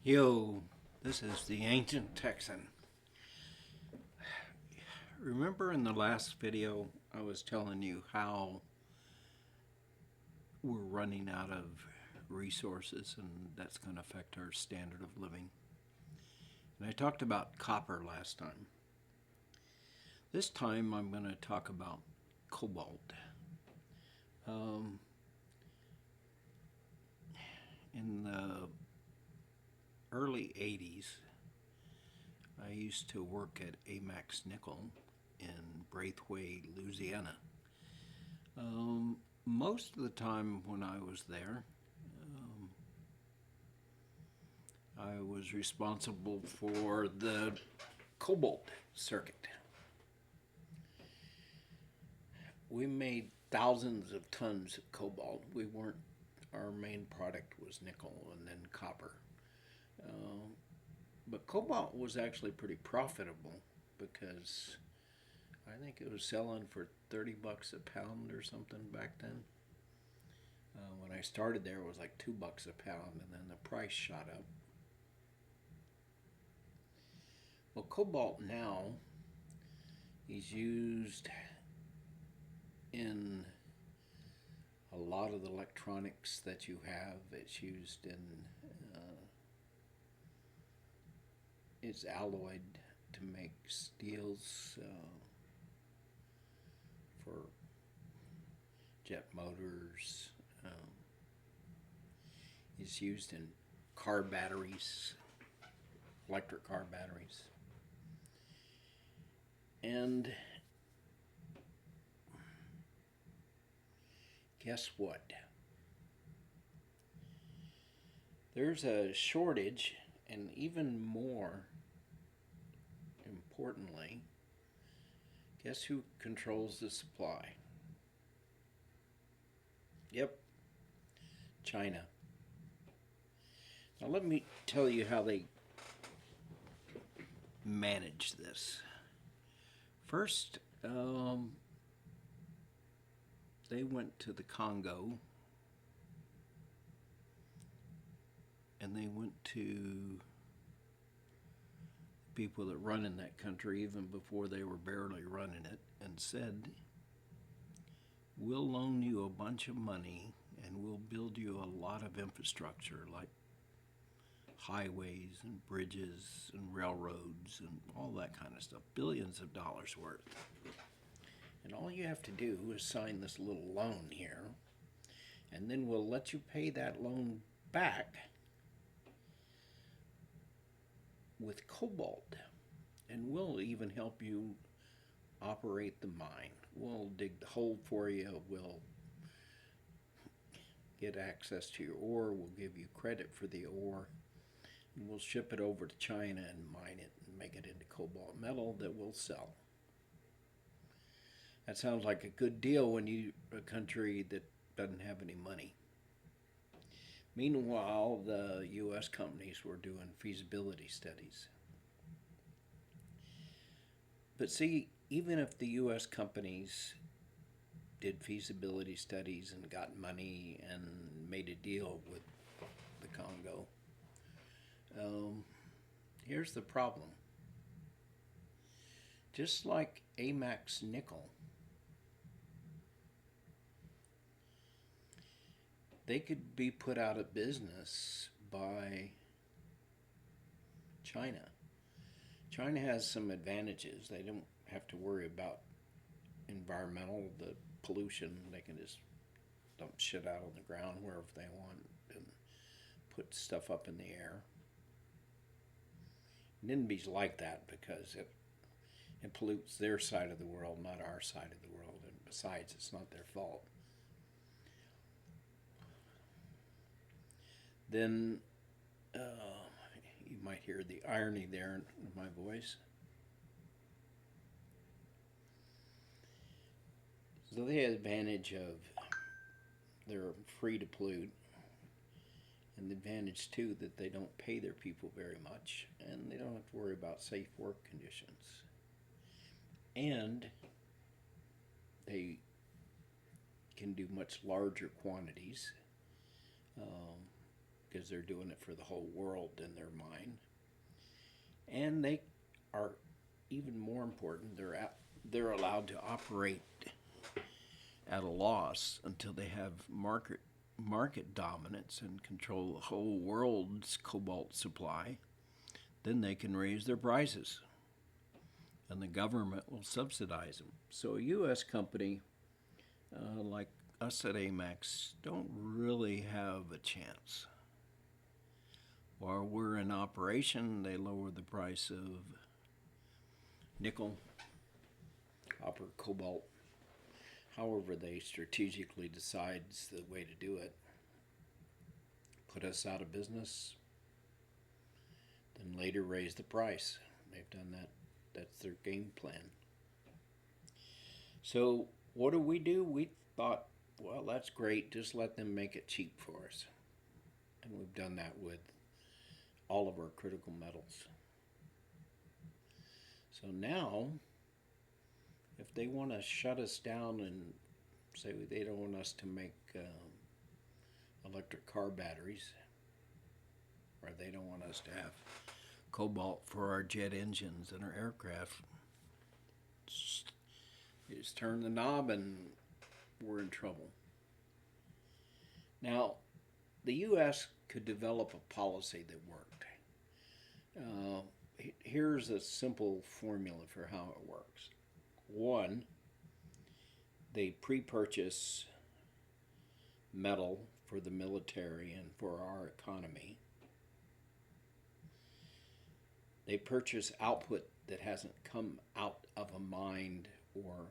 Yo, this is the Ancient Texan. Remember in the last video I was telling you how we're running out of resources and that's going to affect our standard of living? And I talked about copper last time. This time I'm going to talk about cobalt. Um, in the early 80s, I used to work at Amax Nickel in Braithwaite, Louisiana. Most of the time when I was there, I was responsible for the Cobalt circuit. We made thousands of tons of cobalt. Our main product was nickel and then copper. But cobalt was actually pretty profitable because I think it was selling for 30 bucks a pound or something back then. When I started there, it was like 2 bucks a pound, and then the price shot up. Well, cobalt now is used in a lot of the electronics that you have. It's used in, it's alloyed to make steels for jet motors. It's used in car batteries, electric car batteries. And guess what? There's a shortage, and even more importantly, guess who controls the supply? Yep, China. Now let me tell you how they manage this. First, they went to the Congo and they went to people that run in that country even before they were barely running it and said, we'll loan you a bunch of money and we'll build you a lot of infrastructure like highways and bridges and railroads and all that kind of stuff, billions of dollars worth. And all you have to do is sign this little loan here, and then we'll let you pay that loan back with cobalt. And we'll even help you operate the mine. We'll dig the hole for you. We'll get access to your ore. We'll give you credit for the ore. And we'll ship it over to China and mine it and make it into cobalt metal that we'll sell. That sounds like a good deal when you're a country that doesn't have any money. Meanwhile, the U.S. companies were doing feasibility studies. But see, even if the U.S. companies did feasibility studies and got money and made a deal with the Congo, here's the problem. Just like Amax Nickel, they could be put out of business by China. China has some advantages. They don't have to worry about environmental, the pollution. They can just dump shit out on the ground wherever they want and put stuff up in the air. NIMBY's like that because it pollutes their side of the world, not our side of the world. And besides, it's not their fault. Then you might hear the irony there in my voice. So they have the advantage of they're free to pollute, and the advantage too that they don't pay their people very much, and they don't have to worry about safe work conditions, and they can do much larger quantities. because they're doing it for the whole world in their mind. And they are even more important. They're allowed to operate at a loss until they have market dominance and control the whole world's cobalt supply. Then they can raise their prices, and the government will subsidize them. So a U.S. company like us at Amex don't really have a chance. While we're in operation, they lower the price of nickel, copper, cobalt, however they strategically decides the way to do it. Put us out of business, then later raise the price. They've done that. That's their game plan. So what do? We thought, well, that's great. Just let them make it cheap for us. And we've done that with all of our critical metals. So now, if they want to shut us down and say they don't want us to make electric car batteries, or they don't want us to have cobalt for our jet engines and our aircraft, you just turn the knob and we're in trouble. Now, the U.S. could develop a policy that worked. Here's a simple formula for how it works. One, they pre-purchase metal for the military and for our economy. They purchase output that hasn't come out of a mine or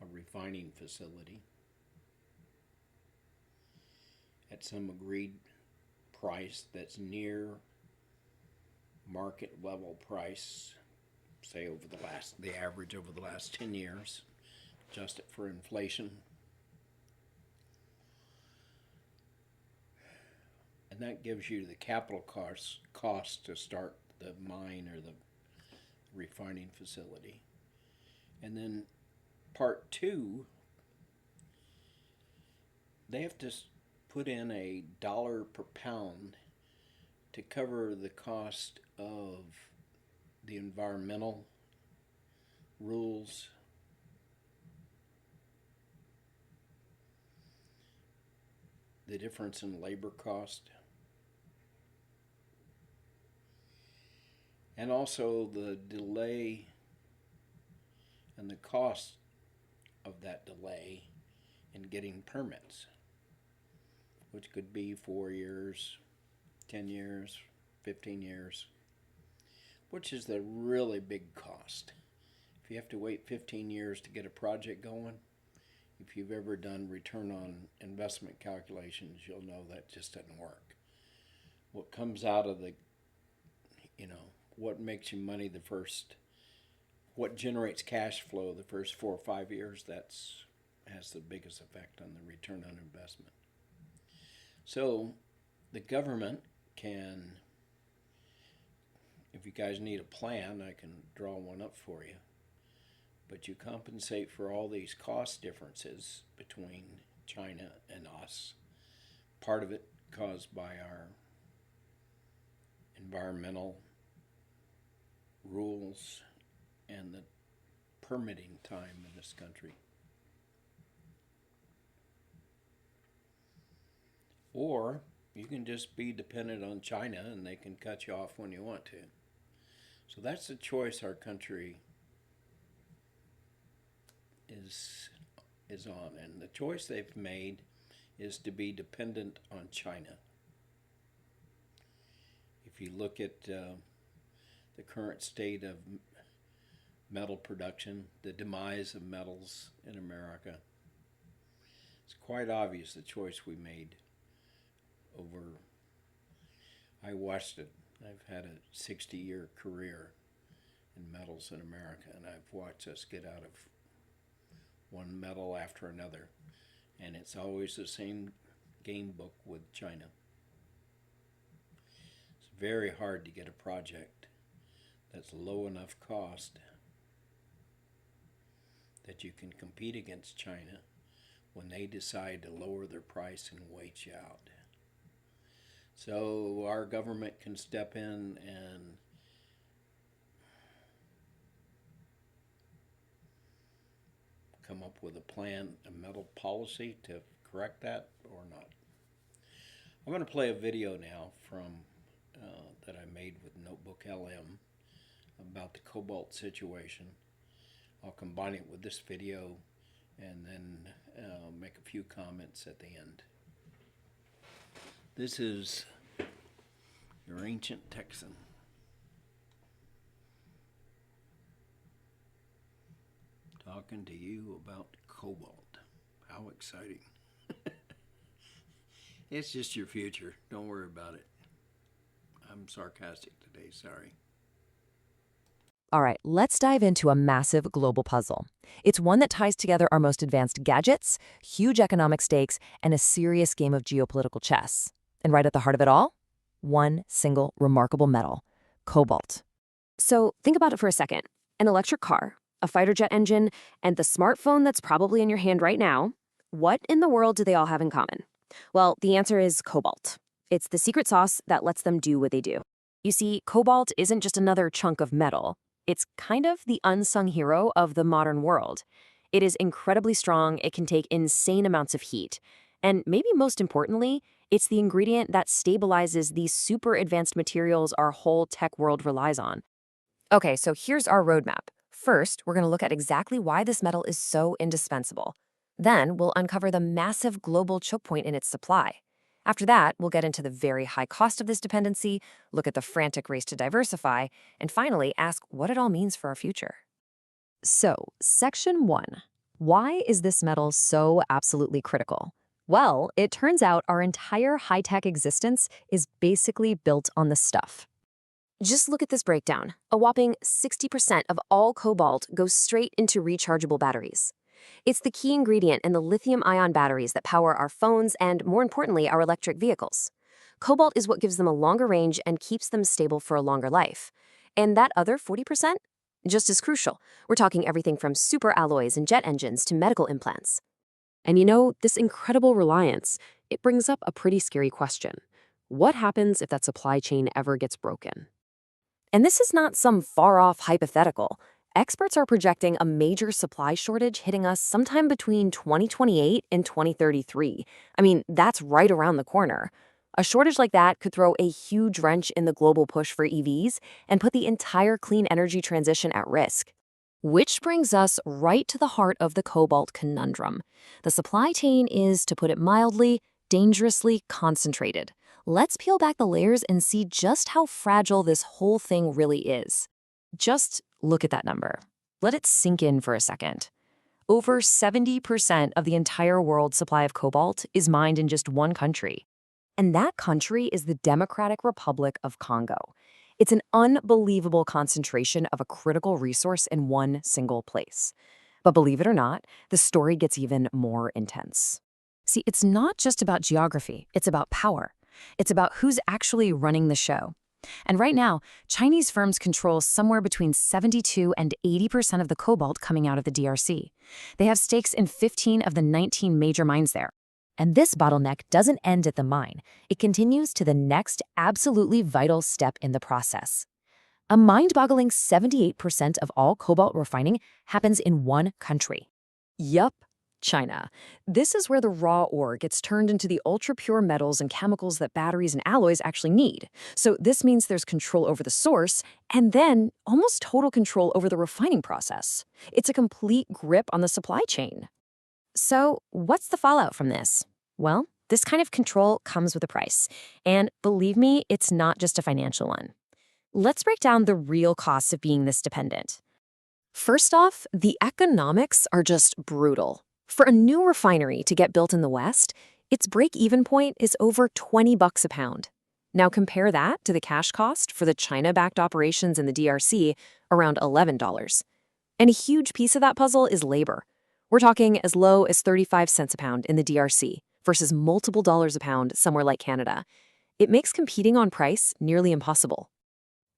a refining facility at some agreed price that's near market level price, say over the average over the last 10 years, adjust it for inflation. And that gives you the capital cost to start the mine or the refining facility. And then part two, they have to put in $1 per pound to cover the cost of the environmental rules, the difference in labor cost, and also the delay and the cost of that delay in getting permits, which could be 4 years, 10 years, 15 years, which is the really big cost. If you have to wait 15 years to get a project going, if you've ever done return on investment calculations, you'll know that just doesn't work. What comes out of what makes you money what generates cash flow the first 4 or 5 years, has the biggest effect on the return on investment. So the government can, if you guys need a plan, I can draw one up for you. But you compensate for all these cost differences between China and us. Part of it caused by our environmental rules and the permitting time in this country. Or you can just be dependent on China and they can cut you off when you want to. So that's the choice our country is on. And the choice they've made is to be dependent on China. If you look at the current state of metal production, the demise of metals in America, it's quite obvious the choice we made over. I watched it. I've had a 60-year career in metals in America, and I've watched us get out of one metal after another, and it's always the same game book with China. It's very hard to get a project that's low enough cost that you can compete against China when they decide to lower their price and wait you out. so our government can step in and come up with a plan, a metal policy to correct that or not. I'm going to play a video now from that I made with Notebook LM about the cobalt situation. I'll combine it with this video and then make a few comments at the end. This is your ancient Texan. Talking to you about cobalt. How exciting. It's just your future. Don't worry about it. I'm sarcastic today, sorry. All right, let's dive into a massive global puzzle. It's one that ties together our most advanced gadgets, huge economic stakes, and a serious game of geopolitical chess. And right at the heart of it all, one single remarkable metal, cobalt. So think about it for a second. An electric car, a fighter jet engine, and the smartphone that's probably in your hand right now. What in the world do they all have in common? Well, the answer is cobalt. It's the secret sauce that lets them do what they do. You see, cobalt isn't just another chunk of metal. It's kind of the unsung hero of the modern world. It is incredibly strong, it can take insane amounts of heat. And maybe most importantly, it's the ingredient that stabilizes these super advanced materials our whole tech world relies on. Okay, so here's our roadmap. First, we're going to look at exactly why this metal is so indispensable. Then, we'll uncover the massive global choke point in its supply. After that, we'll get into the very high cost of this dependency, look at the frantic race to diversify, and finally ask what it all means for our future. So, Section 1. Why is this metal so absolutely critical? Well, it turns out our entire high-tech existence is basically built on this stuff. Just look at this breakdown. A whopping 60% of all cobalt goes straight into rechargeable batteries. It's the key ingredient in the lithium-ion batteries that power our phones and, more importantly, our electric vehicles. Cobalt is what gives them a longer range and keeps them stable for a longer life. And that other 40%? Just as crucial. We're talking everything from superalloys and jet engines to medical implants. And you know, this incredible reliance, it brings up a pretty scary question. What happens if that supply chain ever gets broken? And this is not some far-off hypothetical. Experts are projecting a major supply shortage hitting us sometime between 2028 and 2033. I mean, that's right around the corner. A shortage like that could throw a huge wrench in the global push for EVs and put the entire clean energy transition at risk. Which brings us right to the heart of the cobalt conundrum. The supply chain is, to put it mildly, dangerously concentrated. Let's peel back the layers and see just how fragile this whole thing really is. Just look at that number. Let it sink in for a second. Over 70% of the entire world's supply of cobalt is mined in just one country. And that country is the Democratic Republic of Congo. It's an unbelievable concentration of a critical resource in one single place. But believe it or not, the story gets even more intense. See, it's not just about geography, it's about power. It's about who's actually running the show. And right now, Chinese firms control somewhere between 72 and 80% of the cobalt coming out of the DRC. They have stakes in 15 of the 19 major mines there. And this bottleneck doesn't end at the mine. It continues to the next absolutely vital step in the process. A mind-boggling 78% of all cobalt refining happens in one country. Yup, China. This is where the raw ore gets turned into the ultra-pure metals and chemicals that batteries and alloys actually need. So this means there's control over the source, and then almost total control over the refining process. It's a complete grip on the supply chain. So what's the fallout from this? Well, this kind of control comes with a price. And believe me, it's not just a financial one. Let's break down the real costs of being this dependent. First off, the economics are just brutal. For a new refinery to get built in the West, its break-even point is over $20 a pound. Now compare that to the cash cost for the China-backed operations in the DRC, around $11. And a huge piece of that puzzle is labor. We're talking as low as 35 cents a pound in the DRC versus multiple dollars a pound somewhere like Canada. It makes competing on price nearly impossible.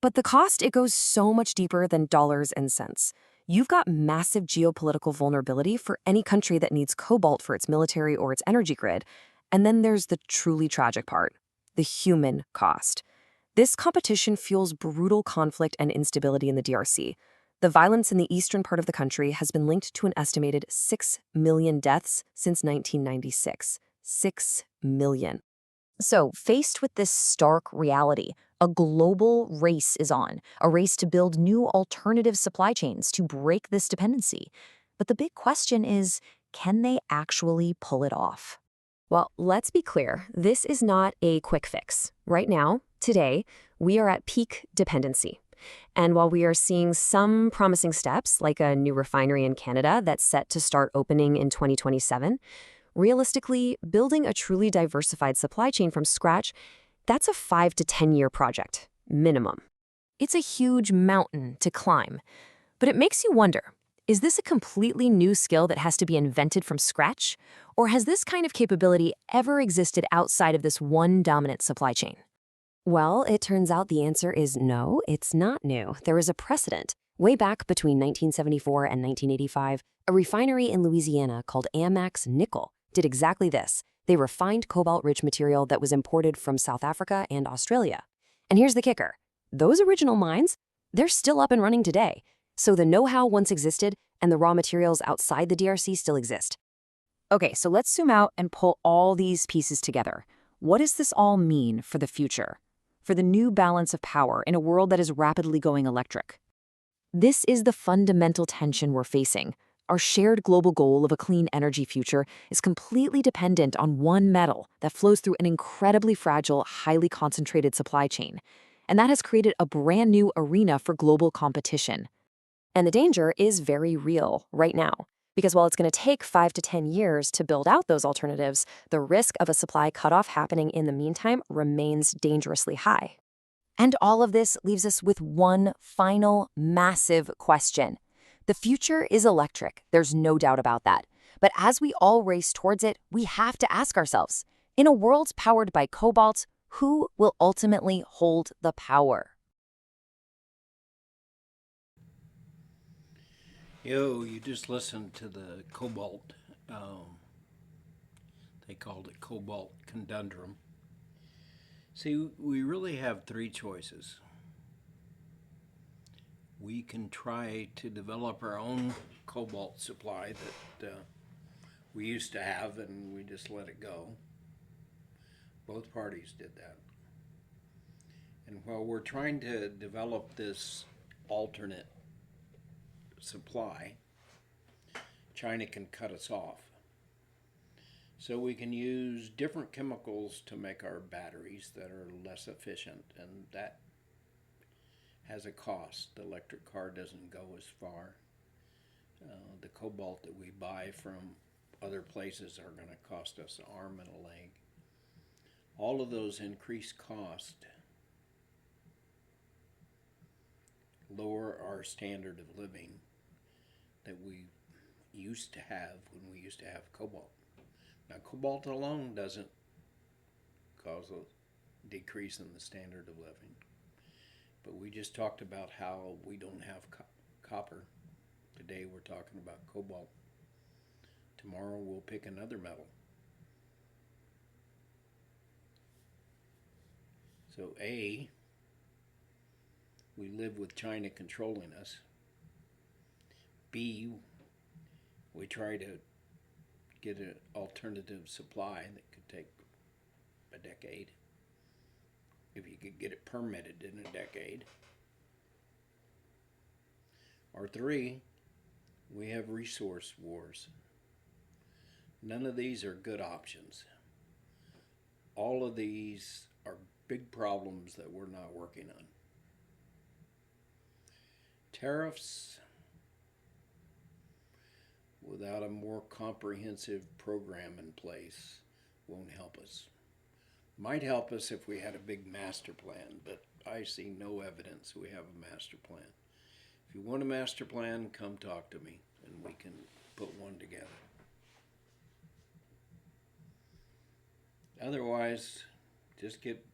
But the cost, it goes so much deeper than dollars and cents. You've got massive geopolitical vulnerability for any country that needs cobalt for its military or its energy grid. And then there's the truly tragic part. the human cost. This competition fuels brutal conflict and instability in the DRC. The violence in the eastern part of the country has been linked to an estimated 6 million deaths since 1996. 6 million. So, faced with this stark reality, a global race is on, a race to build new alternative supply chains to break this dependency. But the big question is, can they actually pull it off? Well, let's be clear, this is not a quick fix. Right now, today, we are at peak dependency. And while we are seeing some promising steps, like a new refinery in Canada that's set to start opening in 2027, realistically, building a truly diversified supply chain from scratch, that's a 5 to 10-year project, minimum. It's a huge mountain to climb. But it makes you wonder, is this a completely new skill that has to be invented from scratch? Or has this kind of capability ever existed outside of this one dominant supply chain? Well, it turns out the answer is no, it's not new. There is a precedent. Way back between 1974 and 1985, a refinery in Louisiana called Amex Nickel did exactly this. They refined cobalt-rich material that was imported from South Africa and Australia. And here's the kicker. Those original mines, they're still up and running today. So the know-how once existed, and the raw materials outside the DRC still exist. Okay, so let's zoom out and pull all these pieces together. What does this all mean for the future? For the new balance of power in a world that is rapidly going electric? This is the fundamental tension we're facing. Our shared global goal of a clean energy future is completely dependent on one metal that flows through an incredibly fragile, highly concentrated supply chain. And that has created a brand new arena for global competition. And the danger is very real right now. Because while it's going to take 5 to 10 years to build out those alternatives, the risk of a supply cutoff happening in the meantime remains dangerously high. And all of this leaves us with one final massive question. The future is electric, there's no doubt about that. But as we all race towards it, we have to ask ourselves, in a world powered by cobalt, who will ultimately hold the power? You just listened to the Cobalt. They called it Cobalt Conundrum. See, we really have three choices. We can try to develop our own cobalt supply that we used to have and we just let it go. Both parties did that. And while we're trying to develop this alternate supply, China can cut us off. So we can use different chemicals to make our batteries that are less efficient, and that has a cost. The electric car doesn't go as far. The cobalt that we buy from other places are going to cost us an arm and a leg. All of those increased costs lower our standard of living that we used to have when we used to have cobalt. Now, cobalt alone doesn't cause a decrease in the standard of living. But we just talked about how we don't have copper. Today we're talking about cobalt. Tomorrow we'll pick another metal. So A, we live with China controlling us. B, we try to get an alternative supply that could take a decade, if you could get it permitted in a decade. Or three, we have resource wars. None of these are good options. All of these are big problems that we're not working on. Tariffs, without a more comprehensive program in place, won't help us. Might help us if we had a big master plan, but I see no evidence we have a master plan. If you want a master plan, come talk to me and we can put one together. Otherwise, just get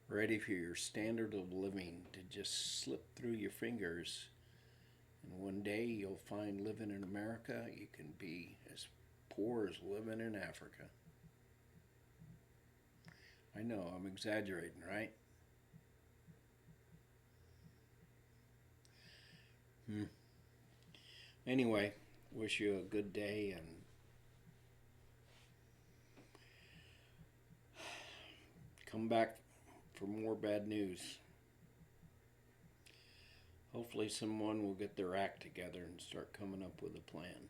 ready for your standard of living to just slip through your fingers. And one day you'll find living in America, you can be as poor as living in Africa. I know, I'm exaggerating, right? Hmm. Anyway, wish you a good day and come back for more bad news. Hopefully, someone will get their act together and start coming up with a plan.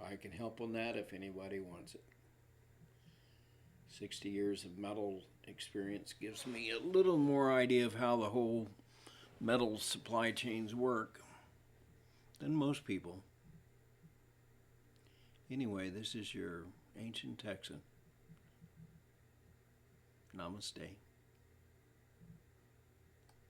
I can help on that if anybody wants it. 60 years of metal experience gives me a little more idea of how the whole metal supply chains work than most people. Anyway, this is your ancient Texan. Namaste.